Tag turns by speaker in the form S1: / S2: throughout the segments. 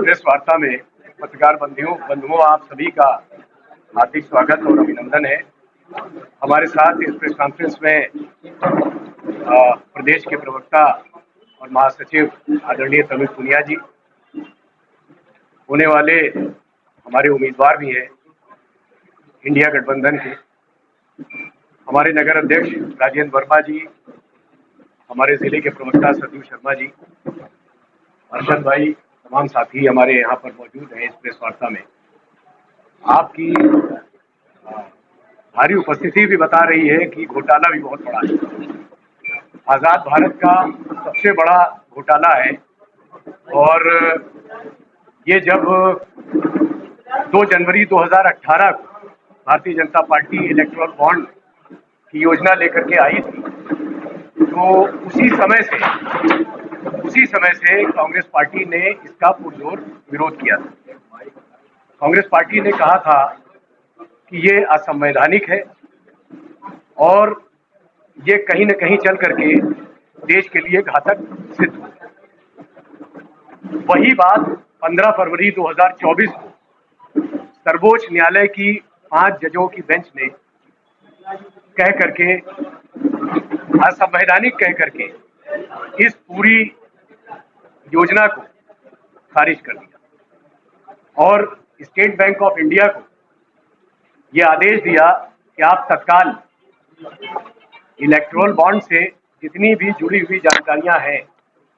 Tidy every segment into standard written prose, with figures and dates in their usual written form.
S1: Press वार्ता में पत्रकार बंधुओं आप सभी का हार्दिक स्वागत और अभिनंदन है। हमारे साथ इस प्रेस कॉन्फ्रेंस में प्रदेश के प्रवक्ता और महासचिव आदरणीय तनुज पुनिया जी, होने वाले हमारे उम्मीदवार भी हैं इंडिया गठबंधन के, हमारे नगर अध्यक्ष राजेंद्र वर्मा जी, हमारे जिले के प्रवक्ता सतीश शर्मा जी, अर्शद भाई, तमाम साथी हमारे यहाँ पर मौजूद हैं। इस प्रेस वार्ता में आपकी भारी उपस्थिति भी बता रही है कि घोटाला भी बहुत बड़ा है। आज़ाद भारत का सबसे बड़ा घोटाला है और ये जब 2 जनवरी 2018 को Bharatiya Janata party electoral bond की योजना लेकर के आई थी, तो उसी समय से कांग्रेस पार्टी ने इसका पुरजोर विरोध किया था। कांग्रेस पार्टी ने कहा था कि ये असंवैधानिक है और ये कहीं न कहीं चल करके देश के लिए घातक सिद्ध हो। वही बात 15 फरवरी 2024 को सर्वोच्च न्यायालय की 5 जजों की बेंच ने कह करके, असंवैधानिक कह करके इस पूरी योजना को खारिज कर दिया और स्टेट बैंक ऑफ इंडिया को यह आदेश दिया कि आप तत्काल इलेक्टोरल बॉन्ड से जितनी भी जुड़ी हुई जानकारियां हैं,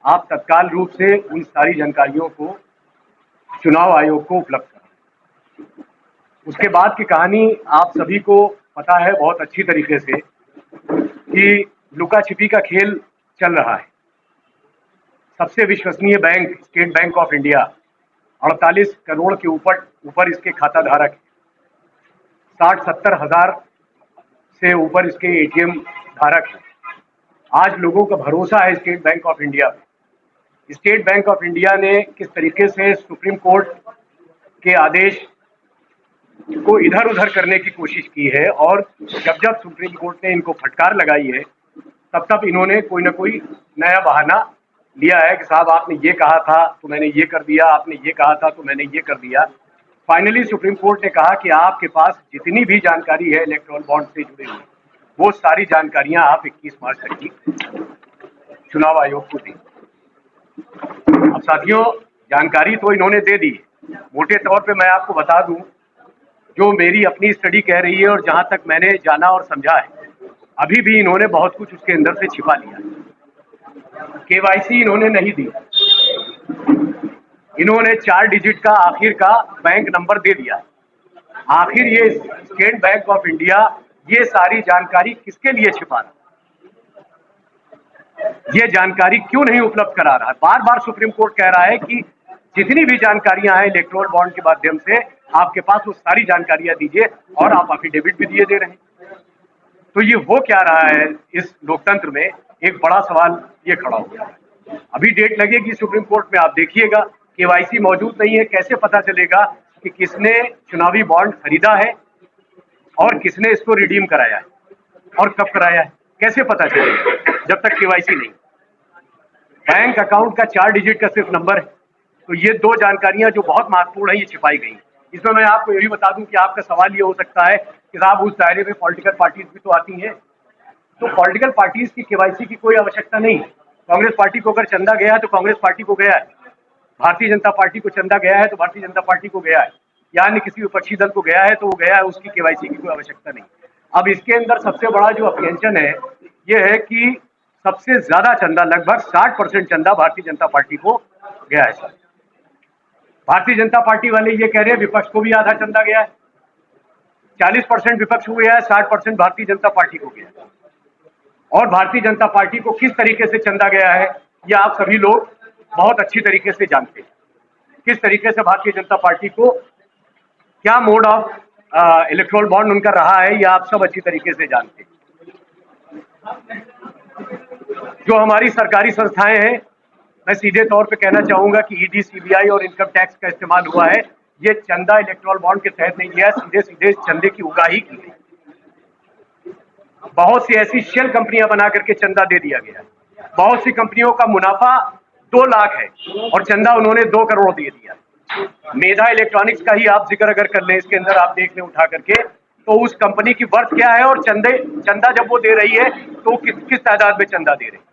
S1: आप तत्काल रूप से उन सारी जानकारियों को चुनाव आयोग को उपलब्ध कराएं। उसके बाद की कहानी आप सभी को पता है बहुत अच्छी तरीके से कि लुका छिपी का खेल चल रहा है। सबसे विश्वसनीय bank state bank of India 48 crore के ऊपर इसके खाता धारक है, 60-70 हजार से ऊपर इसके एटीएम धारक है। आज लोगों का भरोसा है स्टेट बैंक ऑफ इंडिया पे। स्टेट बैंक ऑफ इंडिया ने किस तरीके से सुप्रीम कोर्ट के आदेश को इधर उधर करने की कोशिश की है और जब सुप्रीम कोर्ट ने इनको फटकार लगाई है तब इन्होंने कोई ना कोई नया बहाना लिया है कि साहब आपने ये कहा था तो मैंने ये कर दिया, आपने ये कहा था तो मैंने ये कर दिया। फाइनली सुप्रीम कोर्ट ने कहा कि आपके पास जितनी भी जानकारी है इलेक्टोरल बॉन्ड से जुड़ी हुई, वो सारी जानकारियां आप 21 मार्च तक की चुनाव आयोग को दी। अब साथियों, जानकारी तो इन्होंने दे दी। मोटे तौर पे मैं आपको बता दूं, जो मेरी अपनी स्टडी कह रही है और जहां तक मैंने जाना और समझा है, अभी भी इन्होंने बहुत कुछ उसके अंदर से छिपा लिया है। केवाईसी इन्होंने नहीं दी, इन्होंने 4 डिजिट का आखिर का बैंक नंबर दे दिया। आखिर ये स्टेट बैंक ऑफ इंडिया ये सारी जानकारी किसके लिए छिपा रहा, ये जानकारी क्यों नहीं उपलब्ध करा रहा है? बार बार सुप्रीम कोर्ट कह रहा है कि जितनी भी जानकारियां हैं इलेक्टोरल बॉन्ड के माध्यम से आपके पास वो सारी जानकारियां दीजिए, और आप एफिडेविट भी दिए दे रहे हैं। तो ये हो क्या रहा है इस लोकतंत्र में, एक बड़ा सवाल ये खड़ा हो गया है। अभी डेट लगेगी सुप्रीम कोर्ट में, आप देखिएगा। केवाईसी मौजूद नहीं है, कैसे पता चलेगा कि किसने चुनावी बॉन्ड खरीदा है और किसने इसको रिडीम कराया है और कब कराया है? कैसे पता चलेगा जब तक केवाईसी नहीं? बैंक अकाउंट का 4 डिजिट का सिर्फ नंबर है। तो ये 2 जानकारियां जो बहुत महत्वपूर्ण है, ये छिपाई गई। इसमें मैं आपको ये भी बता दूं कि आपका सवाल ये हो सकता है कि साहब उस दायरे में पॉलिटिकल पार्टीज भी तो आती हैं, तो पॉलिटिकल पार्टीज की केवाईसी की कोई आवश्यकता नहीं। कांग्रेस पार्टी को अगर चंदा गया है तो कांग्रेस पार्टी को गया है, भारतीय जनता पार्टी को चंदा गया है तो भारतीय जनता पार्टी को गया है, या अन्य किसी विपक्षी दल को गया है तो वो गया है, उसकी केवाईसी की कोई आवश्यकता नहीं। अब इसके अंदर सबसे बड़ा जो अभिव्यंजन है ये है कि सबसे ज्यादा चंदा, लगभग 60% चंदा भारतीय जनता पार्टी को गया है। भारतीय जनता पार्टी वाले ये कह रहे हैं विपक्ष को भी आधा चंदा गया है, 40% विपक्ष को गया है, 60% भारतीय जनता पार्टी को गया है। और भारतीय जनता पार्टी को किस तरीके से चंदा गया है ये आप सभी लोग बहुत अच्छी तरीके से जानते हैं। किस तरीके से भारतीय जनता पार्टी को क्या मोड ऑफ इलेक्टोरल बॉन्ड उनका रहा है, ये आप सब अच्छी तरीके से जानते हैं। जो हमारी सरकारी संस्थाएं हैं, मैं सीधे तौर पे कहना चाहूंगा कि ईडी, सीबीआई और इनकम टैक्स का इस्तेमाल हुआ है। ये चंदा इलेक्टोरल बॉन्ड के तहत नहीं लिया, सीधे चंदे की उगाही की गई। बहुत सी ऐसी शेल कंपनियां बना करके चंदा दे दिया गया। बहुत सी कंपनियों का मुनाफा 2 लाख है और चंदा उन्होंने 2 करोड़ दे दिया। मेधा इलेक्ट्रॉनिक्स का ही आप जिक्र अगर कर लें, इसके अंदर आप देख लें उठा करके, तो उस कंपनी की वर्थ क्या है और चंदा जब वो दे रही है तो किस तादाद में चंदा दे रही है।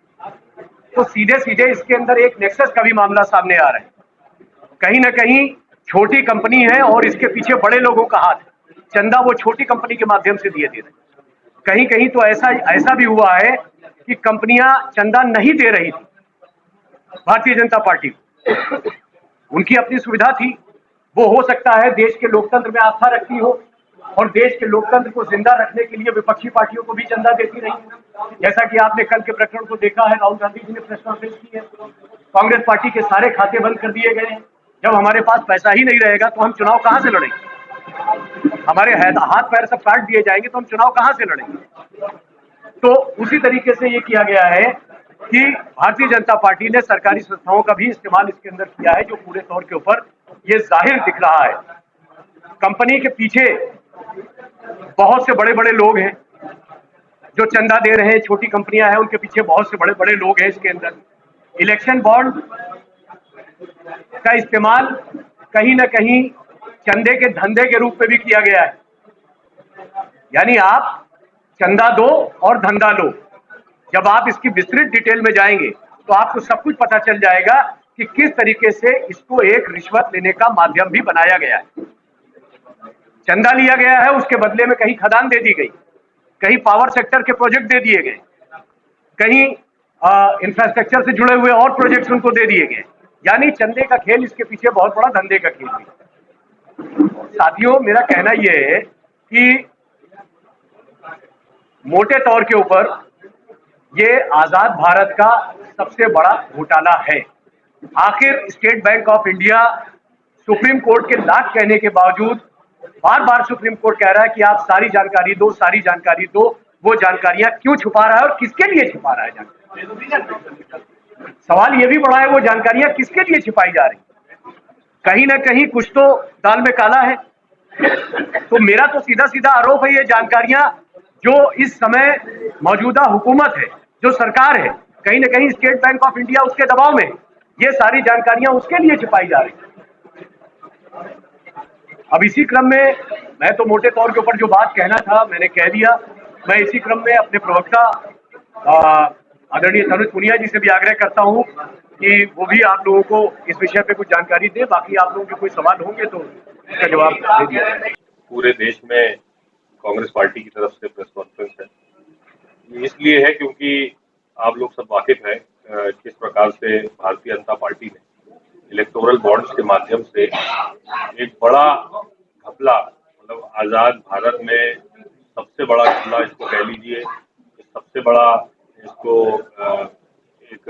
S1: तो सीधे सीधे इसके अंदर एक नेक्सस का भी मामला सामने आ रहा है। कहीं ना कहीं छोटी कंपनी है और इसके पीछे बड़े लोगों का हाथ है। चंदा वो छोटी कंपनी के माध्यम से दिए दे रहे हैं। कहीं कहीं तो ऐसा ऐसा भी हुआ है कि कंपनियां चंदा नहीं दे रही थी भारतीय जनता पार्टी को, उनकी अपनी सुविधा थी। वो हो सकता है देश के लोकतंत्र में आस्था रखती हो और देश के लोकतंत्र को जिंदा रखने के लिए विपक्षी पार्टियों को भी चंदा देती रही। जैसा कि आपने कल के प्रकरण को देखा है, राहुल गांधी जी ने प्रेस कॉन्फ्रेंस की है, कांग्रेस पार्टी के सारे खाते बंद कर दिए गए हैं। जब हमारे पास पैसा ही नहीं रहेगा तो हम चुनाव कहां से लड़ेंगे? हमारे हाथ पैर सब काट दिए जाएंगे तो हम चुनाव कहां से लड़ेंगे? तो उसी तरीके से ये किया गया है कि भारतीय जनता पार्टी ने सरकारी संस्थाओं का भी इस्तेमाल इसके अंदर किया है, जो पूरे तौर के ऊपर ये जाहिर दिख रहा है। कंपनी के पीछे बहुत से बड़े बड़े लोग हैं जो चंदा दे रहे हैं, छोटी कंपनियां हैं उनके पीछे बहुत से बड़े बड़े लोग हैं। इसके अंदर इलेक्शन बॉन्ड का इस्तेमाल कहीं ना कहीं चंदे के धंधे के रूप में भी किया गया है। यानी आप चंदा दो और धंधा लो। जब आप इसकी विस्तृत डिटेल में जाएंगे तो आपको सब कुछ पता चल जाएगा कि किस तरीके से इसको एक रिश्वत लेने का माध्यम भी बनाया गया है। चंदा लिया गया है, उसके बदले में कहीं खदान दे दी गई, कहीं पावर सेक्टर के प्रोजेक्ट दे दिए गए, कहीं इंफ्रास्ट्रक्चर से जुड़े हुए और प्रोजेक्ट्स उनको दे दिए गए। यानी चंदे का खेल इसके पीछे बहुत बड़ा धंधे का खेल भी। साथियों, मेरा कहना यह है कि मोटे तौर के ऊपर ये आजाद भारत का सबसे बड़ा घोटाला है। आखिर state bank of India supreme court के लाख कहने के बावजूद बार बार सुप्रीम कोर्ट कह रहा है कि आप सारी जानकारी दो, सारी जानकारी दो। वो जानकारियां क्यों छुपा रहा है और किसके लिए छुपा रहा है जानकारी? सवाल ये भी बड़ा है, वो जानकारियां किसके लिए छिपाई जा रही? कहीं ना कहीं कुछ तो दाल में काला है। तो मेरा तो सीधा सीधा आरोप है, ये जानकारियां जो इस समय मौजूदा हुकूमत है, जो सरकार है, कहीं ना कहीं स्टेट बैंक ऑफ इंडिया उसके दबाव में, ये सारी जानकारियां उसके लिए छिपाई जा रही। अब इसी क्रम में मैं तो मोटे तौर के ऊपर जो बात कहना था मैंने कह दिया। मैं इसी क्रम में अपने प्रवक्ता आदरणीय तनुज पुनिया जी से भी आग्रह करता हूं कि वो भी आप लोगों को इस विषय पे कुछ जानकारी दे। बाकी आप लोगों के कोई सवाल होंगे तो इसका जवाब दे दिया।
S2: पूरे देश में कांग्रेस पार्टी की तरफ से प्रेस कॉन्फ्रेंस है। ये इसलिए है क्योंकि आप लोग सब वाकिफ हैं किस प्रकार से भारतीय जनता पार्टी ने इलेक्टोरल बॉन्ड्स के माध्यम से एक बड़ा घपला, मतलब आजाद भारत में सबसे बड़ा घपला इसको कह लीजिए, सबसे बड़ा इसको एक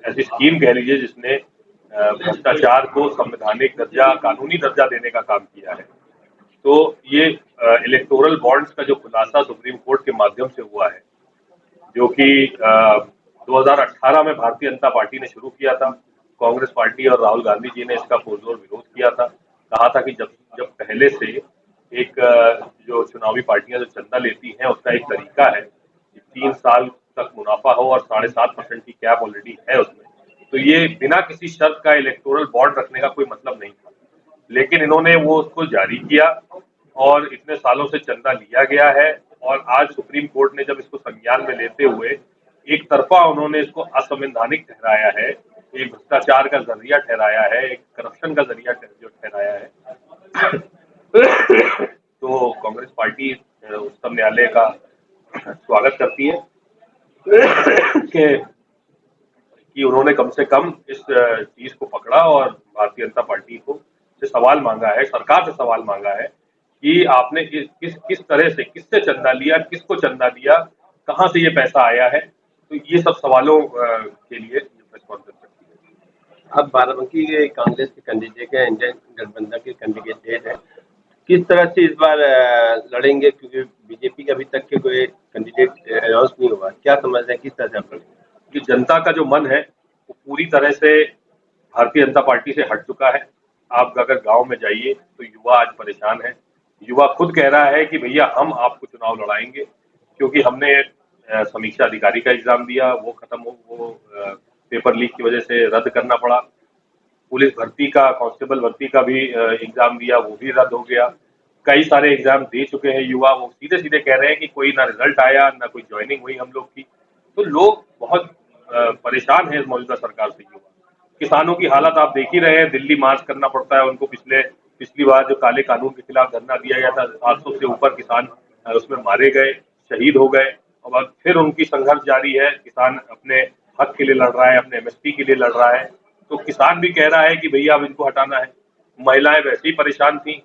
S2: ऐसी स्कीम कह लीजिए जिसने भ्रष्टाचार को संवैधानिक दर्जा, कानूनी दर्जा देने का काम किया है। तो ये इलेक्टोरल बॉन्ड्स का जो खुलासा सुप्रीम कोर्ट के माध्यम से हुआ है, जो कि 2018 में भारतीय जनता पार्टी ने शुरू किया था, कांग्रेस पार्टी और राहुल गांधी जी ने इसका पुरजोर विरोध किया था। कहा था कि जब पहले से एक जो चुनावी पार्टियां जो चंदा लेती हैं उसका एक तरीका है कि 3 साल तक मुनाफा हो और 7.5% की कैप ऑलरेडी है उसमें, तो ये बिना किसी शर्त का इलेक्टोरल बॉन्ड रखने का कोई मतलब नहीं था। लेकिन इन्होंने वो उसको जारी किया और इतने सालों से चंदा लिया गया है और आज सुप्रीम कोर्ट ने जब इसको संज्ञान में लेते हुए एक तरफा उन्होंने इसको असंवैधानिक ठहराया है, एक भ्रष्टाचार का जरिया ठहराया है, एक करप्शन का जरिया जो ठहराया है, तो कांग्रेस पार्टी उच्चतम न्यायालय का स्वागत करती है कि उन्होंने कम से कम इस चीज को पकड़ा और भारतीय जनता पार्टी को से सवाल मांगा है, सरकार से सवाल मांगा है कि आपने किस तरह से, किससे चंदा लिया, किसको चंदा दिया, कहां से ये पैसा आया है। तो ये सब सवालों के लिए प्रेस कॉन्फ्रेंस रखी है।
S3: अब बाराबंकी के कांग्रेस के कैंडिडेट है, इंडियन गठबंधन के कैंडिडेट है, किस तरह से इस बार लड़ेंगे? क्योंकि बीजेपी का अभी तक के कोई कैंडिडेट अनाउंस नहीं हुआ, क्या समझ है किस तरह से आप लड़ेंगे?
S2: कि जनता का जो मन है वो पूरी तरह से भारतीय जनता पार्टी से हट चुका है। आप अगर गांव में जाइए तो युवा आज परेशान है। युवा खुद कह रहा है कि भैया हम आपको चुनाव लड़ाएंगे, क्योंकि हमने समीक्षा अधिकारी का एग्जाम दिया, वो खत्म हो, वो पेपर लीक की वजह से रद्द करना पड़ा। पुलिस भर्ती का, कांस्टेबल भर्ती का भी एग्जाम दिया, वो भी रद्द हो गया। कई सारे एग्जाम दे चुके हैं युवा, वो सीधे सीधे कह रहे हैं कि कोई ना रिजल्ट आया, ना कोई ज्वाइनिंग हुई हम लोग की। तो लोग बहुत परेशान हैं इस मौजूदा सरकार से युवा। किसानों की हालत आप देख ही रहे हैं, दिल्ली मार्च करना पड़ता है उनको। पिछली बार जो काले कानून के खिलाफ धरना दिया गया था, 700 से ऊपर किसान उसमें मारे गए, शहीद हो गए। और अब फिर उनकी संघर्ष जारी है, किसान अपने हक के लिए लड़ रहा है, अपने एमएसपी के लिए लड़ रहा है। तो किसान भी कह रहा है कि भैया अब इनको हटाना है। महिलाएं वैसे ही परेशान थी,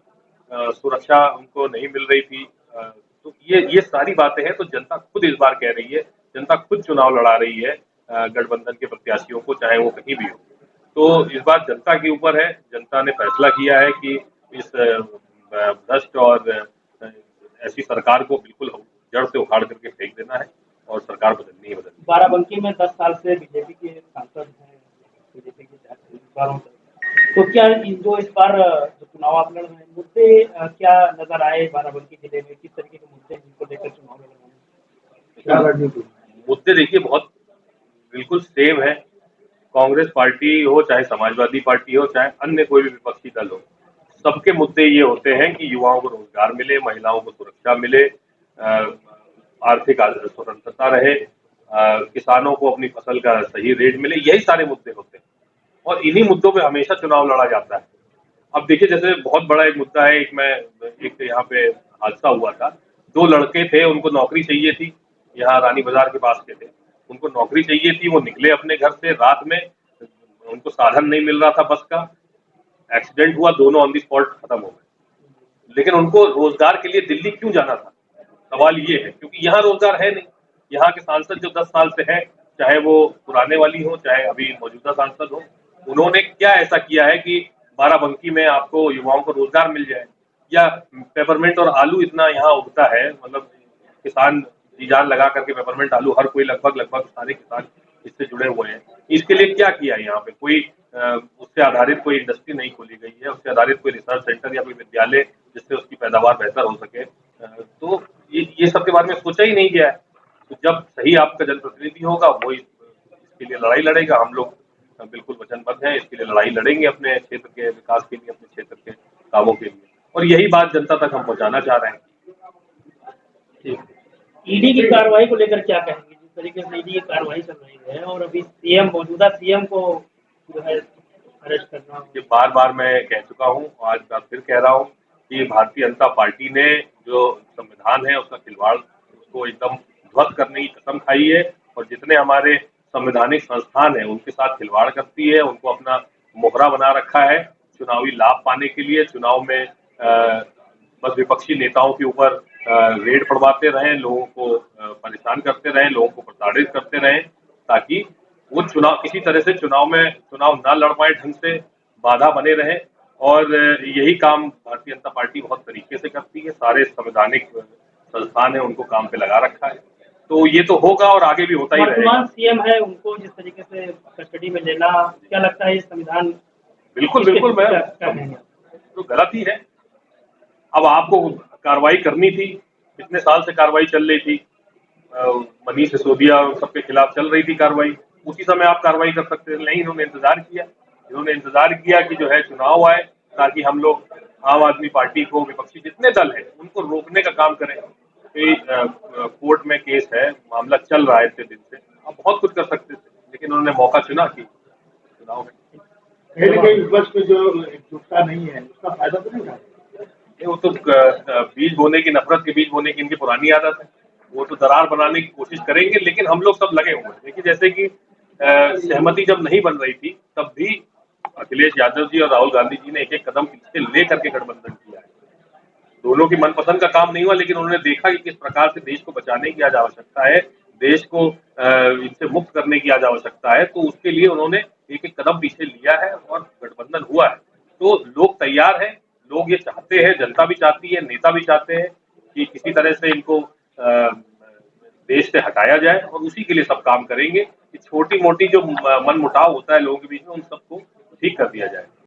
S2: सुरक्षा उनको नहीं मिल रही थी। तो ये सारी बातें हैं। तो जनता खुद इस बार कह रही है, जनता खुद चुनाव लड़ा रही है गठबंधन के प्रत्याशियों को, चाहे वो कहीं भी हो। तो इस बार जनता के ऊपर है, जनता ने फैसला किया है कि इस भ्रष्ट और ऐसी सरकार को बिल्कुल जड़ से उखाड़ करके फेंक देना है और सरकार बदलनी ही बदलनी है।
S4: बाराबंकी में 10 साल से बीजेपी के सांसद हैं, बीजेपी के उम्मीदवारों से, तो क्या जो इस बार जो चुनाव आप लड़ रहे हैं, मुद्दे क्या नजर आए बाराबंकी जिले में? किस तरीके के मुद्दे हैं जिनको लेकर चुनाव लड़ रहे हैं?
S1: क्या रणनीति?
S2: मुद्दे देखिए बहुत बिल्कुल सेम है। कांग्रेस पार्टी हो, चाहे समाजवादी पार्टी हो, चाहे अन्य कोई भी विपक्षी दल हो, सबके मुद्दे ये होते हैं कि युवाओं को रोजगार मिले, महिलाओं को सुरक्षा मिले, आर्थिक स्वतंत्रता रहे, किसानों को अपनी फसल का सही रेट मिले। यही सारे मुद्दे होते हैं और इन्हीं मुद्दों पे हमेशा चुनाव लड़ा जाता है। अब देखिए, जैसे बहुत बड़ा एक मुद्दा है, एक यहाँ पे हादसा हुआ था। 2 लड़के थे, उनको नौकरी चाहिए थी, यहाँ रानी बाजार के पास के थे। उनको नौकरी चाहिए थी, वो निकले अपने घर से रात में, उनको साधन नहीं मिल रहा था बस का, एक्सीडेंट हुआ, दोनों ऑन द स्पॉट खत्म हो गए। लेकिन उनको रोजगार के लिए दिल्ली क्यों जाना था? सवाल ये है, क्योंकि यहाँ रोजगार है नहीं। यहाँ के सांसद जो 10 साल से हैं, चाहे वो पुराने वाली हो, चाहे अभी मौजूदा सांसद हो, उन्होंने क्या ऐसा किया है कि बाराबंकी में आपको युवाओं को रोजगार मिल जाए? या पेपरमिंट और आलू इतना यहाँ उगता है, मतलब किसान जी जान लगा करके पेपरमिंट आलू, हर कोई लगभग सारे किसान इससे जुड़े हुए हैं। इसके लिए क्या किया है यहाँ पे? कोई उससे आधारित कोई इंडस्ट्री नहीं खोली गई है, उससे आधारित कोई रिसर्च सेंटर या कोई विद्यालय जिससे उसकी पैदावार बेहतर हो सके। तो ये सब के बारे में सोचा ही नहीं गया है। तो जब सही आपका जनप्रतिनिधि होगा, वो इसके लिए लड़ाई लड़ेगा। हम लोग बिल्कुल वचनबद्ध हैं, इसके लिए लड़ाई लड़ेंगे अपने क्षेत्र के विकास के लिए, अपने क्षेत्र के कामों के लिए, और यही बात जनता तक हम पहुंचाना चाह रहे हैं।
S4: ईडी की कार्रवाई को लेकर क्या कहेंगे? जिस तरीके से ईडी की कार्रवाई चल रही है और अभी मौजूदा सीएम को जो है अरेस्ट करना,
S2: ये बार बार मैं कह चुका हूँ, आज मैं फिर कह रहा हूँ कि भारतीय जनता पार्टी ने जो संविधान है उसका खिलवाड़, उसको एकदम ध्वस्त करने की कसम खाई है। और जितने हमारे संवैधानिक संस्थान हैं उनके साथ खिलवाड़ करती है, उनको अपना मोहरा बना रखा है चुनावी लाभ पाने के लिए। चुनाव में बस विपक्षी नेताओं के ऊपर रेड पड़वाते रहें, लोगों को परेशान करते रहें, लोगों को प्रताड़ित करते रहें, ताकि वो चुनाव किसी तरह से चुनाव ना लड़ पाए, ढंग से बाधा बने रहे। और यही काम भारतीय जनता पार्टी बहुत तरीके से करती है। सारे संवैधानिक संस्थान है उनको काम पे लगा रखा है। तो ये तो होगा और आगे भी होता ही रहेगा।
S4: वर्तमान सीएम है, उनको जिस तरीके से कस्टडी में लेना, क्या लगता है ये संविधान?
S2: बिल्कुल मैं तो गलत ही है। अब आपको कार्रवाई करनी थी, कितने साल से कार्रवाई चल रही थी, मनीष सिसोदिया सबके खिलाफ चल रही थी कार्रवाई, उसी समय आप कार्रवाई कर सकते थे। नहीं, इन्होंने इंतजार किया कि जो है चुनाव आए, ताकि हम लोग आम आदमी पार्टी को, विपक्षी जितने दल हैं उनको रोकने का काम करें। कोर्ट में केस है, मामला चल रहा है इतने दिन से, आप बहुत कुछ कर सकते थे, लेकिन उन्होंने मौका चुना कि चुनाव है।
S1: कहीं न कहीं विपक्ष में जो एकजुटता नहीं है उसका फायदा तो नहीं उठाते?
S2: वो तो बीज बोने की, नफरत के बीज बोने की इनकी पुरानी आदत है। वो तो दरार बनाने की कोशिश करेंगे, लेकिन हम लोग सब लगे हुए हैं। देखिए, जैसे कि सहमति जब नहीं बन रही थी, तब भी अखिलेश यादव जी और राहुल गांधी जी ने एक एक कदम पीछे ले करके गठबंधन किया है। दोनों की मनपसंद का काम नहीं हुआ, लेकिन उन्होंने देखा कि किस प्रकार से देश को बचाने की आज आवश्यकता है, देश को इनसे मुक्त करने की आज आवश्यकता है। तो उसके लिए उन्होंने एक एक कदम पीछे लिया है और गठबंधन हुआ है। तो लोग तैयार हैं, लोग ये चाहते हैं, जनता भी चाहती है, नेता भी चाहते हैं कि किसी तरह से इनको देश से हटाया जाए, और उसी के लिए सब काम करेंगे कि छोटी मोटी जो मनमुटाव होता है लोगों के बीच में, उन सबको ठीक कर दिया जाए।